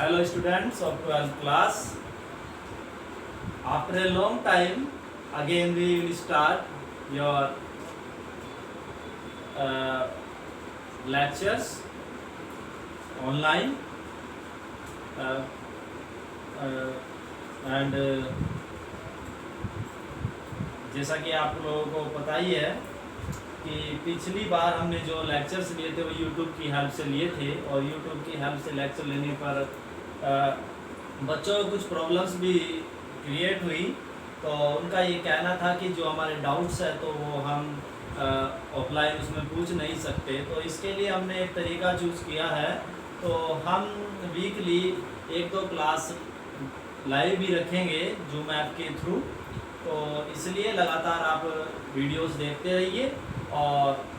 Hello students of 12th class. After a long time, again we will start your lectures online uh, and जैसा कि आप लोगों को पता ही है कि पिछली बार हमने जो लेक्चर्स लिए थे वो YouTube की हेल्प से लिए थे और YouTube की हेल्प से लेक्चर लेने पर बच्चों को कुछ प्रॉब्लम्स भी क्रिएट हुई। तो उनका ये कहना था कि जो हमारे डाउट्स है तो वो हम ऑफलाइन उसमें पूछ नहीं सकते। तो इसके लिए हमने एक तरीका चूज़ किया है। तो हम वीकली 1-2 क्लास लाइव भी रखेंगे जूम ऐप के थ्रू। तो इसलिए लगातार आप वीडियोस देखते रहिए और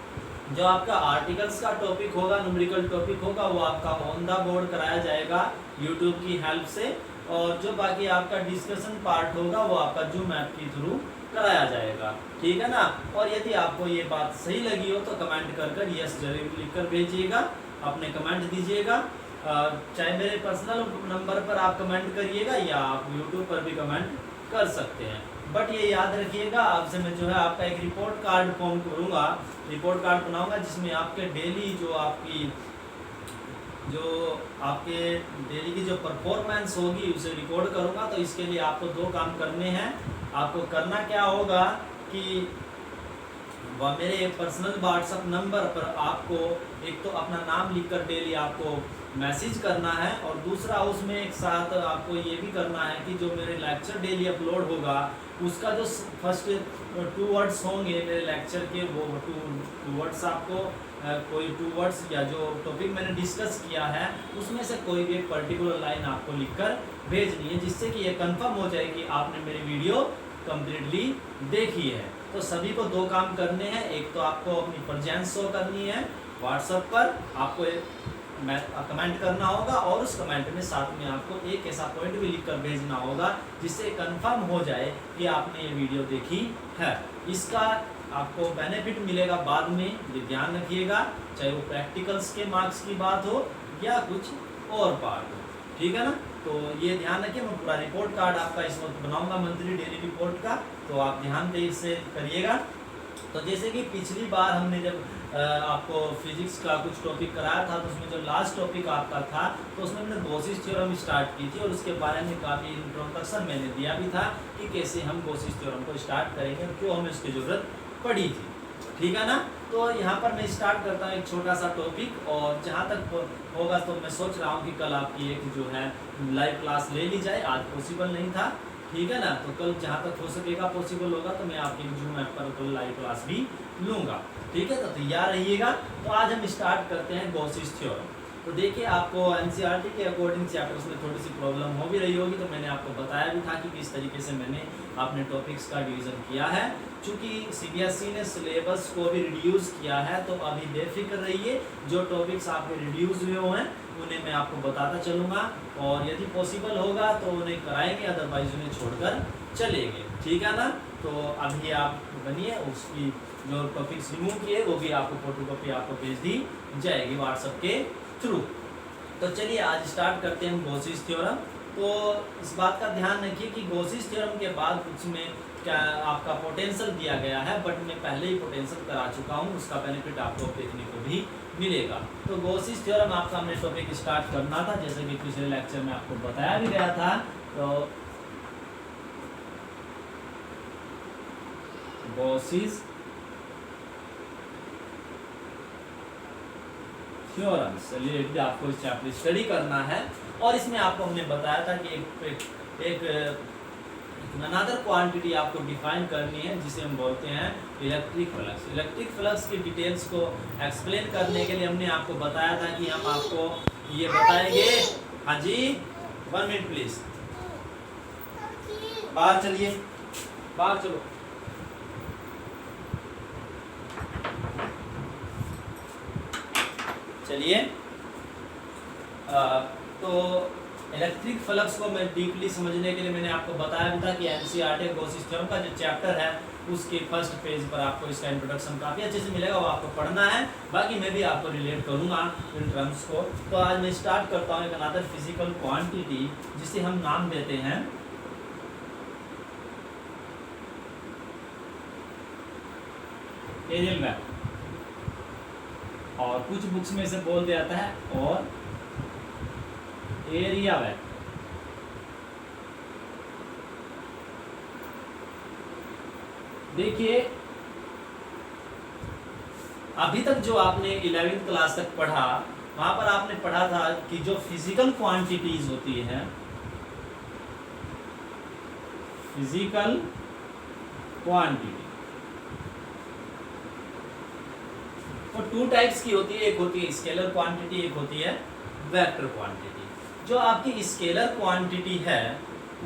जो आपका आर्टिकल्स का टॉपिक होगा, न्यूमेरिकल टॉपिक होगा, वो आपका ऑन द बोर्ड कराया जाएगा यूट्यूब की हेल्प से। और जो बाकी आपका डिस्कशन पार्ट होगा वो आपका जूम ऐप के थ्रू कराया जाएगा, ठीक है ना। और यदि आपको ये बात सही लगी हो तो कमेंट कर यस जरूर लिख कर भेजिएगा, अपने कमेंट दीजिएगा। चाहे मेरे पर्सनल नंबर पर आप कमेंट करिएगा या आप यूट्यूब पर भी कमेंट कर सकते हैं। बट ये याद रखिएगा, आपसे मैं जो है आपका एक रिपोर्ट कार्ड फॉर्म करूँगा, रिपोर्ट कार्ड बनाऊँगा जिसमें आपके डेली जो आपके डेली की जो परफॉर्मेंस होगी उसे रिकॉर्ड करूँगा। तो इसके लिए आपको 2 काम करने हैं। आपको करना क्या होगा कि वह मेरे पर्सनल व्हाट्सएप नंबर पर आपको एक तो अपना नाम लिखकर डेली आपको मैसेज करना है और दूसरा उसमें एक साथ आपको ये भी करना है कि जो मेरे लेक्चर डेली अपलोड होगा उसका जो फर्स्ट 2 वर्ड्स होंगे मेरे लेक्चर के, वो 2 वर्ड्स आपको कोई 2 वर्ड्स या जो टॉपिक मैंने डिस्कस किया है उसमें से कोई भी एक पर्टिकुलर लाइन आपको लिखकर भेजनी है, जिससे कि ये कंफर्म हो जाए कि आपने मेरी वीडियो कंप्लीटली देखी है। तो सभी को 2 काम करने हैं। एक तो आपको अपनी प्रेजेंस शो करनी है व्हाट्सएप पर, आपको कमेंट करना होगा और उस कमेंट में साथ में आपको एक ऐसा पॉइंट भी लिखकर भेजना होगा जिससे कंफर्म हो जाए कि आपने ये वीडियो देखी है। इसका आपको बेनिफिट मिलेगा बाद में, ये ध्यान रखिएगा, चाहे वो प्रैक्टिकल्स के मार्क्स की बात हो या कुछ और पार्ट हो, ठीक है ना। तो ये ध्यान रखिए, मैं पूरा रिपोर्ट कार्ड आपका इस वक्त बनाऊंगा मंथली डेली रिपोर्ट का, तो आप ध्यान दे इसे करिएगा। तो जैसे कि पिछली बार हमने जब आपको फिजिक्स का कुछ टॉपिक कराया था तो उसमें जो लास्ट टॉपिक आपका था तो उसमें हमने गॉसिस थ्योरम स्टार्ट की थी और उसके बारे में काफ़ी इंट्रोडक्शन मैंने दिया भी था कि कैसे हम गॉसिस थ्योरम को स्टार्ट करेंगे और क्यों हमें उसकी ज़रूरत पड़ी थी, ठीक है ना। तो यहाँ पर मैं स्टार्ट करता हूँ एक छोटा सा टॉपिक और जहाँ तक होगा तो मैं सोच रहा हूँ कि कल आपकी एक जो है लाइव क्लास ले ली जाए। आज पॉसिबल नहीं था, ठीक है ना। तो कल जहाँ तक हो सकेगा पॉसिबल होगा तो मैं आपकी जूम ऐप पर कल लाइव क्लास भी लूँगा, ठीक है। तो तैयार रहिएगा। तो आज हम स्टार्ट करते हैं गॉसिस थ्योरम। तो देखिए, आपको एनसीईआरटी के अकॉर्डिंग चैप्टर्स में थोड़ी सी प्रॉब्लम हो भी रही होगी, तो मैंने आपको बताया भी था कि किस तरीके से मैंने अपने टॉपिक्स का डिवीज़न किया है। चूँकि सीबीएसई ने सिलेबस को भी रिड्यूस किया है तो अभी बेफिक्र रहिए, जो टॉपिक्स आपके रिड्यूस हुए हैं उन्हें मैं आपको बताता चलूँगा और यदि पॉसिबल होगा तो उन्हें कराएंगे, अदरवाइज उन्हें छोड़कर चलेंगे, ठीक है ना। तो अभी आप बनिए, उसकी जो टॉपिक्स रिमूव किए वो भी आपको फोटोकॉपी आपको भेज दी जाएगी व्हाट्सएप के थ्रू। तो चलिए आज स्टार्ट करते हैं गॉसिस थ्योरम। तो इस बात का ध्यान रखिए कि गॉसिस थ्योरम के बाद उसमें क्या आपका पोटेंशियल दिया गया है, बट मैं पहले ही पोटेंशियल करा चुका हूँ, उसका बेनिफिट आपको देखने को भी मिलेगा। तो गॉसिस थ्योरम आपका हमने टॉपिक स्टार्ट करना था, जैसे कि पिछले लेक्चर में आपको बताया भी गया था। तो गॉसिस थ्योरम से रिलेटेड आपको इस चैप्टर स्टडी करना है और इसमें आपको हमने बताया था कि एक अनदर क्वांटिटी आपको डिफाइन करनी है जिसे हम बोलते हैं इलेक्ट्रिक फ्लक्स। इलेक्ट्रिक फ्लक्स की डिटेल्स को एक्सप्लेन करने के लिए हमने आपको बताया था कि हम आपको ये बताएंगे। हाँ जी, 1 मिनट प्लीज, बाहर चलिए, बाहर चलो। चलिए, तो इलेक्ट्रिक फ्लक्स को मैं डीपली समझने के लिए मैंने आपको बताया भी था कि एनसीईआरटी गॉसिस थ्योरम का जो चैप्टर है उसके फर्स्ट पेज पर आपको इसका इंट्रोडक्शन काफ़ी अच्छे से मिलेगा, वो आपको पढ़ना है। बाकी मैं भी आपको रिलेट करूँगा इन टर्म्स को। तो आज मैं स्टार्ट करता हूँ एक अनदर फिजिकल क्वांटिटी जिसे हम नाम देते हैं एरियल वेक्टर, और कुछ बुक्स में इसे बोल दिया जाता है और एरिया वेक्टर। देखिए अभी तक जो आपने 11वीं क्लास तक पढ़ा, वहां पर आपने पढ़ा था कि जो फिजिकल क्वांटिटीज होती हैं, फिजिकल क्वांटिटी वो टू टाइप्स की होती है। एक होती है स्केलर क्वांटिटी, एक होती है वेक्टर क्वांटिटी। जो आपकी स्केलर क्वांटिटी है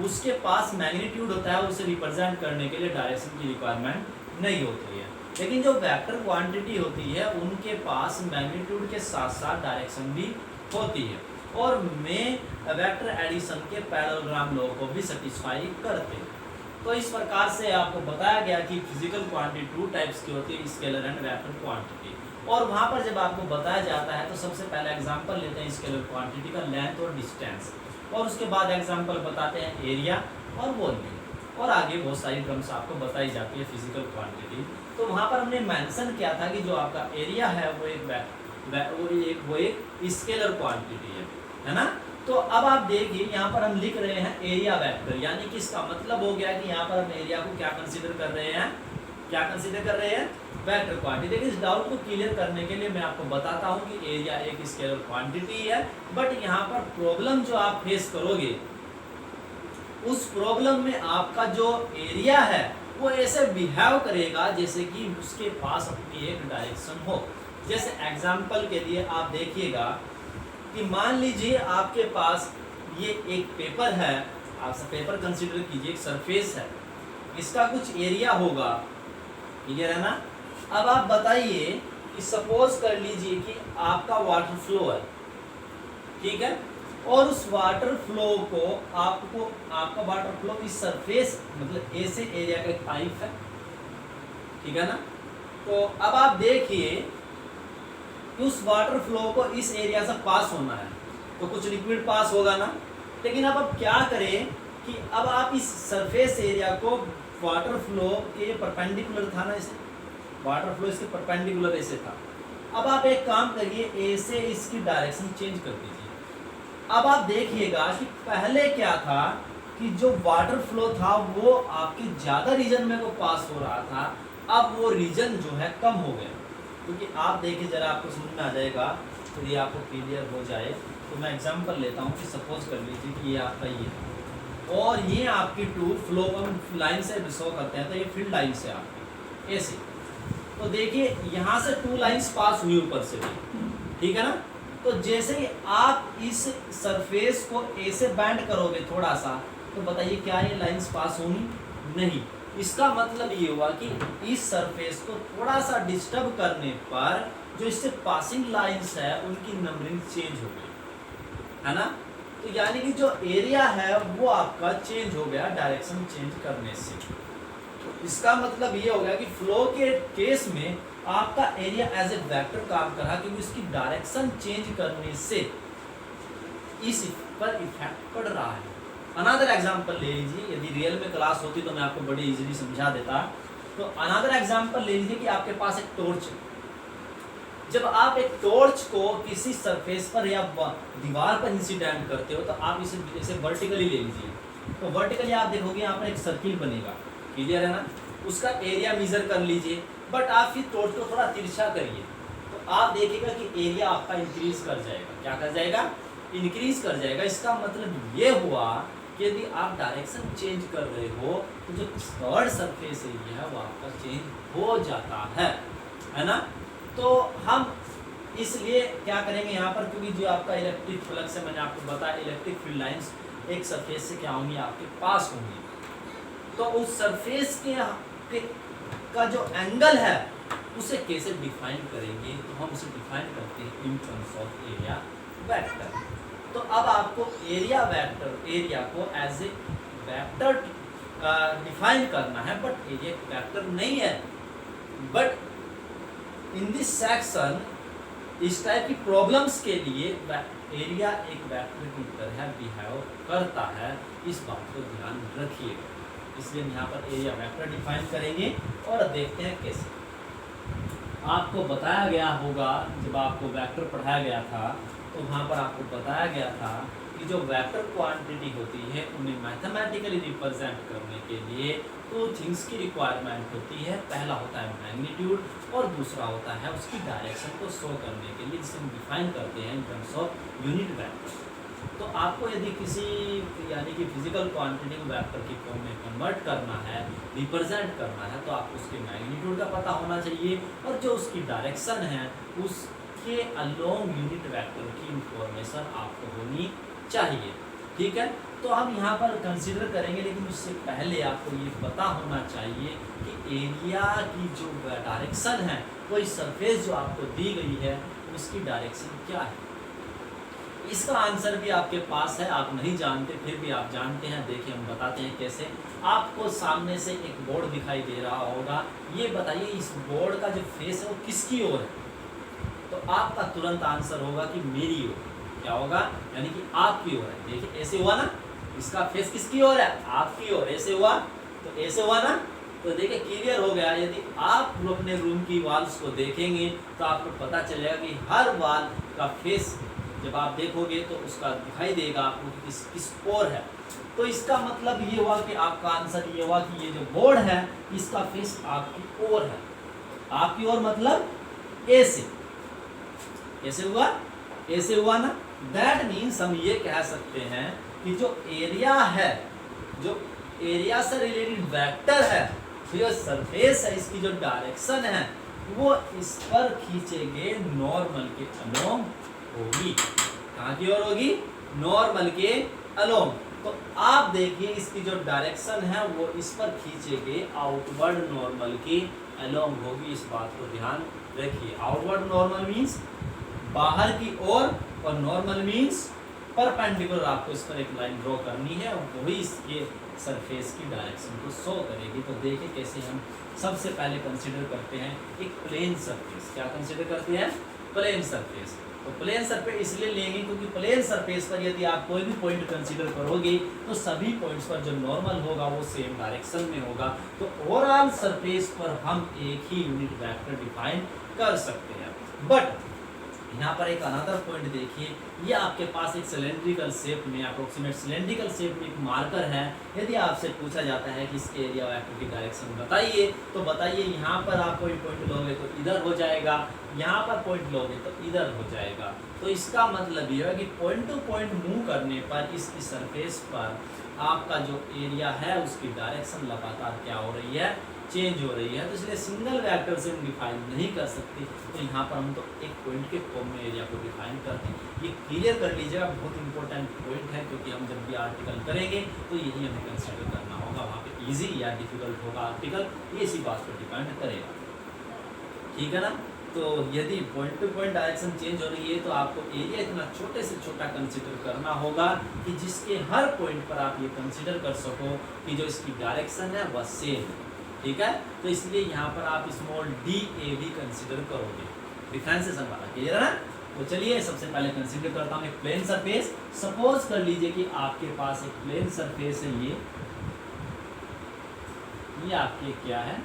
उसके पास मैग्नीट्यूड होता है, उसे रिप्रेजेंट करने के लिए डायरेक्शन की रिक्वायरमेंट नहीं होती है। लेकिन जो वेक्टर क्वांटिटी होती है उनके पास मैग्नीट्यूड के साथ साथ डायरेक्शन भी होती है, और में वेक्टर एडिशन के पैरेललोग्राम लॉ को भी सेटिस्फाई करते हैं। तो इस प्रकार से आपको बताया गया कि फिजिकल क्वांटिटी टू टाइप्स की होती है, स्केलर एंड वेक्टर क्वांटिटी। और वहाँ पर जब आपको बताया जाता है तो सबसे पहले एग्जांपल लेते हैं स्केलर क्वांटिटी का, लेंथ और डिस्टेंस, और उसके बाद एग्जांपल बताते हैं एरिया और वॉल्यूम, और आगे बहुत सारी टर्म्स आपको बताई जाती है फिजिकल क्वांटिटी। तो वहाँ पर हमने मेंशन किया था कि जो आपका एरिया है वो एक स्केलर क्वांटिटी है ना। तो अब आप देखिए यहाँ पर हम लिख रहे हैं एरिया वेक्टर, यानी कि इसका मतलब हो गया कि यहाँ पर हम एरिया को क्या कंसीडर कर रहे हैं, वेक्टर क्वांटिटी। देखिए इस डाउट को क्लियर करने के लिए मैं आपको बताता हूँ कि एरिया एक स्केलर क्वांटिटी है, बट यहाँ पर प्रॉब्लम जो आप फेस करोगे उस प्रॉब्लम में आपका जो एरिया है वो ऐसे बिहेव करेगा जैसे कि उसके पास अपनी एक डायरेक्शन हो। जैसे एग्जाम्पल के लिए आप देखिएगा कि मान लीजिए आपके पास ये एक पेपर है, आप पेपर कंसीडर कीजिए, एक सरफेस है, इसका कुछ एरिया होगा, क्लियर है ना। अब आप बताइए कि सपोज कर लीजिए कि आपका वाटर फ्लो है, ठीक है, और उस वाटर फ्लो को आपका वाटर फ्लो इस सरफेस मतलब ए से एरिया का एक पाइप है, ठीक है ना। तो अब आप देखिए कि उस वाटर फ्लो को इस एरिया से पास होना है तो कुछ लिक्विड पास होगा ना। लेकिन अब आप क्या करें कि अब आप इस सरफेस एरिया को वाटर फ्लो के परपेंडिकुलर था ना, इसे वाटर फ्लो इसके परपेंडिकुलर ऐसे था। अब आप एक काम करिए, ए से इसकी डायरेक्शन चेंज कर दीजिए। अब आप देखिएगा कि पहले क्या था कि जो वाटर फ्लो था वो आपके ज़्यादा रीजन में को पास हो रहा था, अब वो रीजन जो है कम हो गया। क्योंकि आप देखिए जरा आपको समझ में आ जाएगा, तो ये आपको क्लियर हो जाए तो मैं एग्जांपल लेता हूँ कि सपोज कर लीजिए कि ये आपका ये है और ये आपकी टू फ्लो लाइन से शो करते हैं, तो ये फील्ड लाइन से आपकी ऐसे। तो देखिए यहाँ से टू लाइंस पास हुई ऊपर से भी, ठीक है ना। तो जैसे ही आप इस सरफेस को ए से बैंड करोगे थोड़ा सा, तो बताइए क्या ये लाइंस पास होंगी? नहीं। इसका मतलब ये हुआ कि इस सरफेस को थोड़ा सा डिस्टर्ब करने पर जो इससे पासिंग लाइंस है उनकी नंबरिंग चेंज हो गई, है ना। तो यानी कि जो एरिया है वो आपका चेंज हो गया डायरेक्शन चेंज करने से। तो इसका मतलब ये हो गया कि फ्लो के केस में आपका एरिया एज ए वेक्टर काम कर रहा, क्योंकि इसकी डायरेक्शन चेंज करने से इस पर इफेक्ट पड़ रहा है। अनदर एग्जांपल ले लीजिए, यदि रियल में क्लास होती तो मैं आपको बड़ी इजीली समझा देता। तो अनदर एग्जांपल ले लीजिए कि आपके पास एक टॉर्च है। जब आप एक टॉर्च को किसी सरफेस पर या दीवार पर इंसिडेंट करते हो तो आप इसे वर्टिकली ले लीजिए, तो वर्टिकली आप देखोगे यहाँ पर एक सर्किल बनेगा, क्लियर है ना। उसका एरिया मेजर कर लीजिए, बट आप फिर टॉर्च को थोड़ा तिरछा करिए तो आप देखिएगा कि एरिया आपका इंक्रीज कर जाएगा। क्या कर जाएगा? इंक्रीज कर जाएगा। इसका मतलब ये हुआ कि यदि आप डायरेक्शन चेंज कर रहे हो तो जो थर्ड सरफेस एरिया है वो आपका चेंज हो जाता है ना। तो हम इसलिए क्या करेंगे यहाँ पर, क्योंकि जो आपका इलेक्ट्रिक फ्लक्स है, मैंने आपको बताया इलेक्ट्रिक फील्ड लाइंस एक सरफेस से क्या होंगी, आपके पास होंगी। तो उस सरफेस के का जो एंगल है उसे कैसे डिफाइन करेंगे, तो हम उसे डिफाइन करते हैं in terms of area vector. तो अब आपको एरिया को एज ए वेक्टर डिफाइन करना है, बट एरिया एक वेक्टर नहीं है। बट इन दिस सेक्शन इस टाइप की प्रॉब्लम्स के लिए एरिया एक वेक्टर की तरह बिहेव करता है, इस बात को ध्यान रखिएगा। इसलिए हम यहाँ पर एरिया वेक्टर डिफाइन करेंगे और देखते हैं कैसे। आपको बताया गया होगा, जब आपको वेक्टर पढ़ाया गया था तो वहाँ पर आपको बताया गया था कि जो वेक्टर क्वांटिटी होती है उन्हें मैथमेटिकली रिप्रेजेंट करने के लिए दो थिंग्स की रिक्वायरमेंट होती है। पहला होता है मैग्नीट्यूड और दूसरा होता है उसकी डायरेक्शन को शो करने के लिए, जिसे हम डिफाइन करते हैं in terms of unit vector. तो आपको यदि किसी यानी कि फिजिकल क्वांटिटी को वेक्टर की फॉर्म में कन्वर्ट करना है, रिप्रेजेंट करना है, तो आपको उसके मैग्नीट्यूड का पता होना चाहिए और जो उसकी डायरेक्शन है उसके अलोंग यूनिट वेक्टर की इंफॉर्मेशन आपको होनी चाहिए। ठीक है, तो हम यहाँ पर कंसीडर करेंगे, लेकिन उससे पहले आपको ये पता होना चाहिए कि एरिया की जो डायरेक्शन है, कोई सरफेस जो आपको दी गई है उसकी डायरेक्शन क्या है। इसका आंसर भी आपके पास है, आप नहीं जानते फिर भी आप जानते हैं। देखिए हम बताते हैं कैसे। आपको सामने से एक बोर्ड दिखाई दे रहा होगा, ये बताइए इस बोर्ड का जो फेस है वो किसकी ओर है। तो आपका तुरंत आंसर होगा कि मेरी ओर। क्या होगा, यानी कि आपकी ओर है। देखिए ऐसे हुआ ना, इसका फेस किसकी ओर है, आपकी ओर। ऐसे हुआ तो ऐसे हुआ ना, तो देखिए क्लियर हो गया। यदि आप अपने रूम की वॉल्स को देखेंगे तो आपको पता चलेगा कि हर वॉल का फेस जब आप देखोगे तो उसका दिखाई देगा आपको कि किस ओर है। तो इसका मतलब ये हुआ कि आपका आंसर ये हुआ कि ये जो बोर्ड है इसका फेस आपकी ओर है। आपकी ओर मतलब ऐसे, ऐसे हुआ, ऐसे हुआ ना। दैट मीन्स हम ये कह सकते हैं कि जो एरिया है, जो एरिया से रिलेटेड वेक्टर है, जो सरफेस है, इसकी जो डायरेक्शन है वो इस पर खींचे गए नॉर्मल के अलोंग होगी। कहाँ की ओर होगी, नॉर्मल के अलोंग। तो आप देखिए इसकी जो डायरेक्शन है वो इस पर खींचे गए आउटवर्ड नॉर्मल के अलोंग होगी। इस बात को ध्यान रखिए। आउटवर्ड नॉर्मल मीन्स बाहर की ओर और नॉर्मल मीन्स परपेंडिकुलर। आपको इस पर एक लाइन ड्रॉ करनी है और वही इसके सरफेस की डायरेक्शन को शो करेगी। तो देखिए कैसे हम सबसे पहले कंसीडर करते हैं एक प्लेन सरफेस। क्या कंसीडर करते हैं, प्लेन सरफेस। तो प्लेन सरफेस इसलिए लेंगे क्योंकि प्लेन सरफेस पर यदि आप कोई भी पॉइंट कंसीडर करोगे तो सभी पॉइंट्स पर जो नॉर्मल होगा वो सेम डायरेक्शन में होगा। तो ओवरऑल सरफेस पर हम एक ही यूनिट वेक्टर डिफाइन कर सकते हैं। बट यहाँ पर एक अनदर पॉइंट देखिए, ये आपके पास एक सिलेंड्रिकल शेप में, अप्रोक्सीमेट सिलेंड्रिकल शेप में एक मार्कर है। यदि आपसे पूछा जाता है कि इसके एरिया वेक्टर की डायरेक्शन बताइए, तो बताइए यहाँ पर आप कोई पॉइंट लोगे तो इधर हो जाएगा, यहाँ पर पॉइंट लोगे तो इधर हो जाएगा। तो इसका मतलब ये है कि पॉइंट टू पॉइंट मूव करने पर इसकी सरफेस पर आपका जो एरिया है उसकी डायरेक्शन लगातार क्या हो रही है, चेंज हो रही है। तो इसलिए सिंगल वेक्टर से हम डिफाइन नहीं कर सकते। तो यहाँ पर हम तो एक पॉइंट के फॉर्म में एरिया को डिफाइन करते हैं। ये क्लियर कर लीजिएगा, बहुत इंपॉर्टेंट पॉइंट है, क्योंकि हम जब भी आर्टिकल करेंगे तो यही हमें कंसिडर करना होगा। वहाँ पे इजी या डिफिकल्ट होगा आर्टिकल, ये इसी बात पर डिपेंड करेगा। ठीक है ना। तो यदि point two point direction change हो रही है तो आपको एरिया इतना छोटे से छोटा कंसिडर करना होगा कि जिसके हर पॉइंट पर आप ये कंसिडर कर सको कि जो इसकी डायरेक्शन है वह सेम है। ठीक है, तो इसलिए यहाँ पर आप स्मॉल डी ए भी कंसिडर करोगे, डिफरेंशिएशन वाला। क्लियर है ना। तो चलिए सबसे पहले कंसिडर करता हूँ एक प्लेन सरफेस। सपोज कर लीजिए कि आपके पास एक प्लेन सरफेस है, ये आपके क्या है,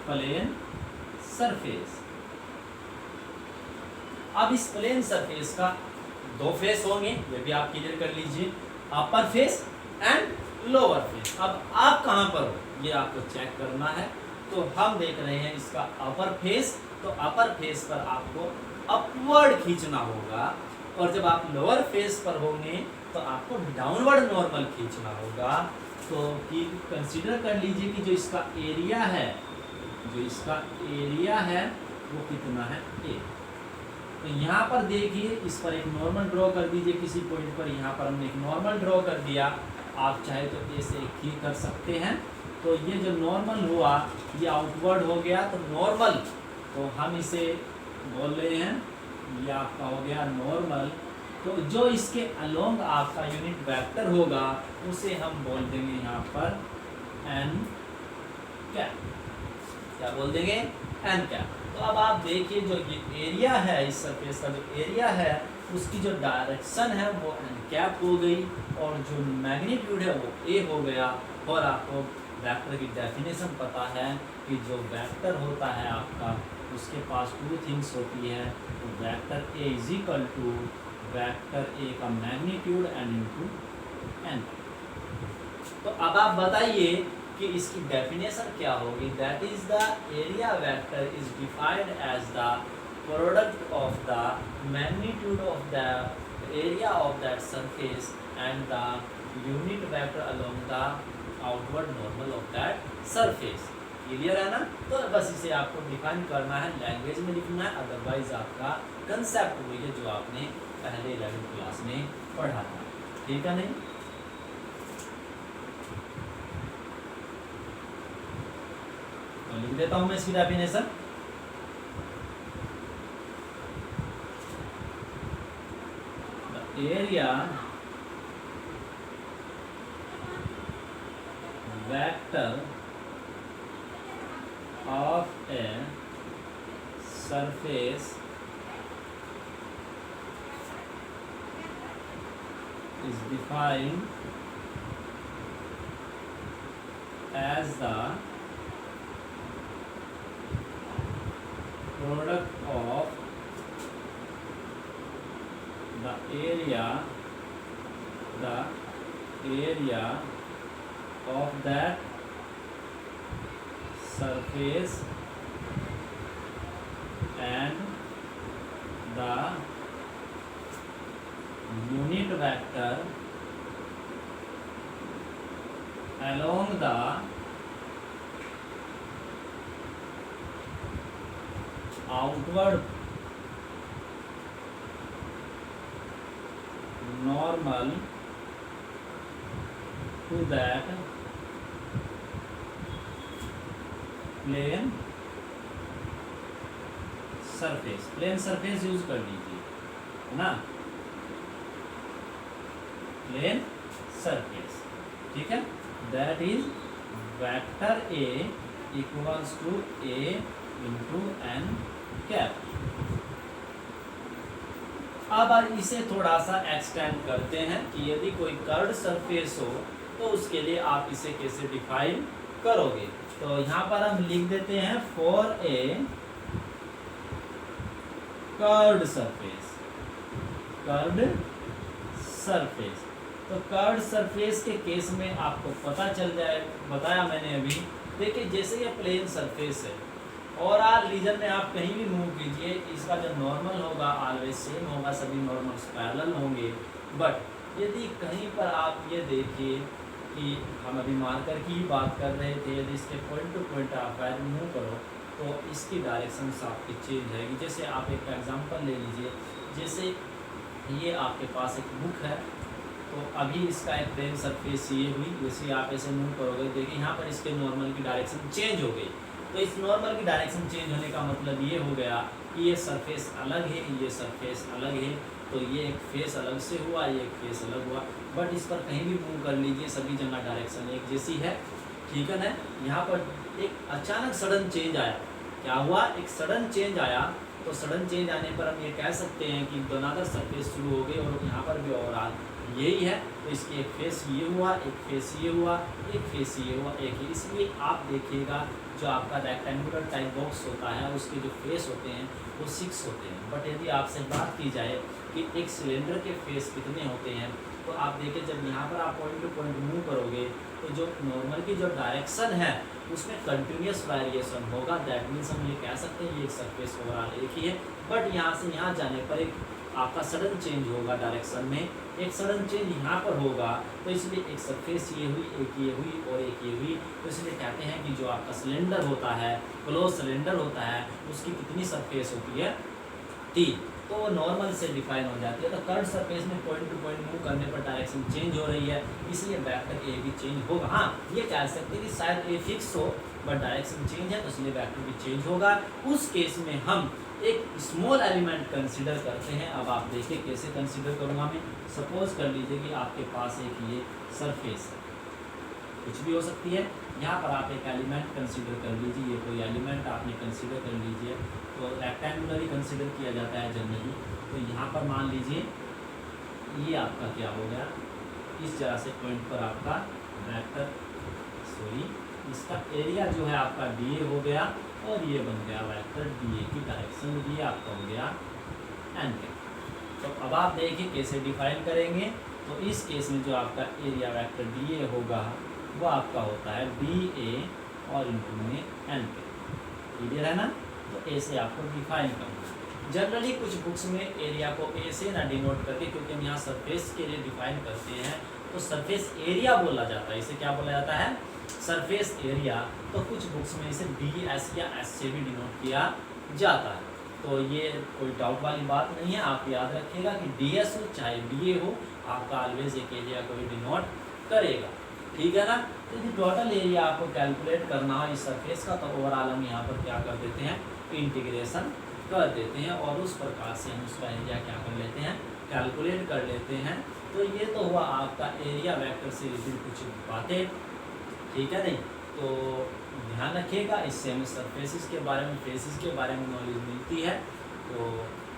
प्लेन सरफेस। अब इस प्लेन सरफेस का दो फेस होंगे, ये भी आप क्लियर कर लीजिए, अपर फेस एंड लोअर फेस। अब आप कहां पर हो ये आपको चेक करना है। तो हम देख रहे हैं इसका अपर फेस, तो अपर फेस पर आपको अपवर्ड खींचना होगा, और जब आप लोअर फेस पर होंगे तो आपको डाउनवर्ड नॉर्मल खींचना होगा। तो कंसीडर कर लीजिए कि जो इसका एरिया है, जो इसका एरिया है वो कितना है, ए। तो यहाँ पर देखिए इस पर एक नॉर्मल ड्रॉ कर दीजिए किसी पॉइंट पर। यहाँ पर हमने एक नॉर्मल ड्रॉ कर दिया, आप चाहे तो ऐसे ही कर सकते हैं। तो ये जो नॉर्मल हुआ ये आउटवर्ड हो गया, तो नॉर्मल, तो हम इसे बोल रहे हैं ये आपका हो गया नॉर्मल। तो जो इसके अलोंग आपका यूनिट वेक्टर होगा उसे हम बोल देंगे यहाँ पर एन कैप। क्या बोल देंगे? N cap. तो अब आप देखिए जो ये एरिया है, इस सरफेस का जो एरिया है उसकी जो डायरेक्शन है वो एन कैप हो गई और जो मैग्नीट्यूड है वो ए हो गया। और आपको वेक्टर की डेफिनेशन पता है कि जो वेक्टर होता है आपका उसके पास टू थिंग्स होती है। तो vector A is equal to vector A का मैग्नीट्यूड एन इंटू एन। तो अब आप बताइए कि इसकी डेफिनेशन क्या होगी। That is the area vector is defined as the product of the magnitude of the area of that surface and the unit vector along the outward normal of that surface. Clear है ना? तो बस इसे आपको define करना है, language में लिखना है, अदरवाइज आपका कंसेप्ट वही है जो आपने पहले 11th क्लास में पढ़ा था। ठीक है नहीं? तो लिख देता हूं मैं इसकी definition. The area vector of a surface is defined as the product of the area of that surface and the unit vector along the outward normal to that plane surface। Plane surface use कर लीजिए, है ना? Plane surface, ठीक है। That is vector A equals to A into n cap. अब इसे थोड़ा सा एक्सटेंड करते हैं कि यदि कोई कर्व्ड सरफेस हो तो उसके लिए आप इसे कैसे डिफाइन करोगे। तो यहाँ पर हम लिख देते हैं for a curved surface. Curved surface, तो कर्व्ड सरफेस के केस में आपको पता चल जाए, बताया मैंने अभी। देखिए जैसे ये प्लेन सरफेस है और आर रीजन में आप कहीं भी मूव कीजिए, इसका जो नॉर्मल होगा ऑलवेज सेम होगा, सभी नॉर्मल्स पैरेलल होंगे। बट यदि कहीं पर आप ये देखिए कि हम अभी मार्कर की ही बात कर रहे थे, यदि इसके पॉइंट टू पॉइंट आप वायर मूव करो तो इसकी डायरेक्शन आपकी चेंज रहेगी। जैसे आप एक एग्जांपल ले लीजिए, जैसे ये आपके पास एक बुक है, तो अभी इसका एक प्लेन सरफेस ये हुई, जैसे आप ऐसे मूव करोगे देखिए यहाँ पर इसके नॉर्मल की डायरेक्शन चेंज हो गई। तो इस नॉर्मल की डायरेक्शन चेंज होने का मतलब ये हो गया कि ये सरफेस अलग है, ये सरफेस अलग है, तो ये एक फेस अलग से हुआ, ये एक फेस अलग हुआ। बट इस पर कहीं भी मूव कर लीजिए, सभी जगह डायरेक्शन एक जैसी है, ठीक है ना। यहाँ पर एक अचानक सडन चेंज आया, क्या हुआ? एक सडन चेंज आया। तो सडन चेंज आने पर हम ये कह सकते हैं कि दोनों सरफेस शुरू हो गई और यहाँ पर भी ओवरऑल यही है। तो इसकी एक फेस ये हुआ, एक फेस ये हुआ, एक फेस ये हुआ, एक ही। इसलिए आप देखिएगा जो आपका रेक्टेंगुलर टाइप बॉक्स होता है उसके जो फेस होते हैं वो 6 होते हैं। बट यदि आपसे बात की जाए कि एक सिलेंडर के फेस कितने होते हैं, तो आप देखिए जब यहाँ पर आप पॉइंट टू पॉइंट मूव करोगे तो जो नॉर्मल की जो डायरेक्शन है उसमें कंटिन्यूस वेरिएशन होगा। दैट मीन्स हम ये कह सकते हैं ये एक सरफेस ओवरऑल एक ही है, बट यहाँ से यहाँ जाने पर एक आपका सडन चेंज होगा डायरेक्शन में, एक सडन चेंज यहाँ पर होगा। तो इसलिए एक सरफेस ये हुई, एक ये हुई और एक ये हुई। तो इसलिए कहते हैं कि जो आपका सिलेंडर होता है, क्लोज सिलेंडर होता है, उसकी कितनी सरफेस होती है? 3। तो वो नॉर्मल से डिफाइन हो जाती है। तो कर्व्ड सरफेस में पॉइंट टू पॉइंट मूव करने पर डायरेक्शन चेंज हो रही है, इसलिए वेक्टर ए भी चेंज होगा। हाँ, ये कह सकते हैं कि शायद ए फिक्स हो बट डायरेक्शन चेंज है तो इसलिए वेक्टर भी चेंज होगा। उस केस में हम एक स्मॉल एलिमेंट कंसीडर करते हैं। अब आप देखिए कैसे कंसीडर करूँगा मैं। सपोज कर लीजिए कि आपके पास एक ये सरफेस है, कुछ भी हो सकती है। यहाँ पर आप एक एलिमेंट कंसीडर कर लीजिए, ये कोई एलिमेंट आपने कंसीडर कर लीजिए। तो रेक्टेंगुलर ही कंसीडर किया जाता है जनरली। तो यहाँ पर मान लीजिए ये आपका क्या हो गया, इस जगह से पॉइंट पर आपका वेक्टर इसका एरिया जो है आपका DA हो गया और ये बन गया वेक्टर DA की डायरेक्शन, ये आपका हो गया एन के। तो अब आप देखिए कैसे डिफाइन करेंगे। तो इस केस में जो आपका एरिया वेक्टर DA होगा वो आपका होता है BA और इनटू में एन के। क्लियर है ना। तो ऐसे आपको डिफाइन करना है। जनरली कुछ बुक्स में एरिया को ए से ना डिनोट करके, क्योंकि हम यहाँ सरफेस के लिए डिफाइन करते हैं तो सरफेस एरिया बोला जाता है। इसे क्या बोला जाता है, सरफेस एरिया। तो कुछ बुक्स में इसे DS या S से भी डिनोट किया जाता है। तो ये कोई डाउट वाली बात नहीं है। आप याद रखिएगा कि DS हो चाहे DA हो, आपका ऑलवेज एक एरिया को ही डिनोट करेगा। ठीक है ना। तो यदि टोटल एरिया आपको कैलकुलेट करना हो इस सरफेस का, तो ओवरऑल हम यहाँ पर क्या कर देते हैं, इंटीग्रेशन कर देते हैं और उस प्रकार से हम उसका एरिया क्या कर लेते हैं, कैलकुलेट कर लेते हैं। तो ये तो हुआ आपका एरिया वेक्टर से रिलेटेड कुछ बातें। ठीक है नहीं। तो ध्यान रखिएगा, इससे हमें सरफेसिस के बारे में, फेसिस के बारे में नॉलेज मिलती है। तो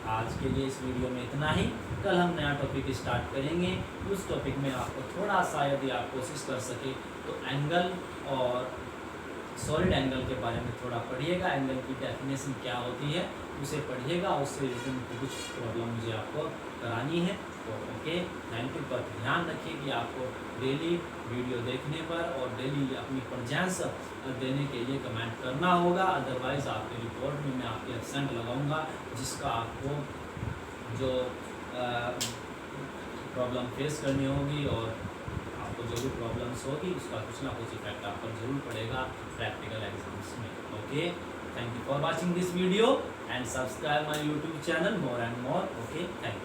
आज के लिए इस वीडियो में इतना ही। कल हम नया टॉपिक स्टार्ट करेंगे। उस टॉपिक में आपको थोड़ा सा यदि आप कोशिश कर सके तो एंगल और सॉलिड एंगल के बारे में थोड़ा पढ़िएगा। एंगल की डेफिनेशन क्या होती है उसे पढ़िएगा। उससे रिलेटेड कुछ प्रॉब्लम मुझे आपको करानी है। तो ओके, थैंक यू। पर ध्यान रखिए कि आपको डेली वीडियो देखने पर और डेली अपनी प्रेजेंस देने के लिए कमेंट करना होगा। अदरवाइज़ आपके रिपोर्ट में मैं आपके एब्सेंट लगाऊंगा, जिसका आपको जो प्रॉब्लम फेस करनी होगी और आपको जो भी प्रॉब्लम्स होगी उसका कुछ ना कुछ इफेक्ट आप पर जरूर पड़ेगा प्रैक्टिकल एग्जाम्स में। Okay, thank you for watching this video and subscribe my YouTube channel more and more. Okay, thank you.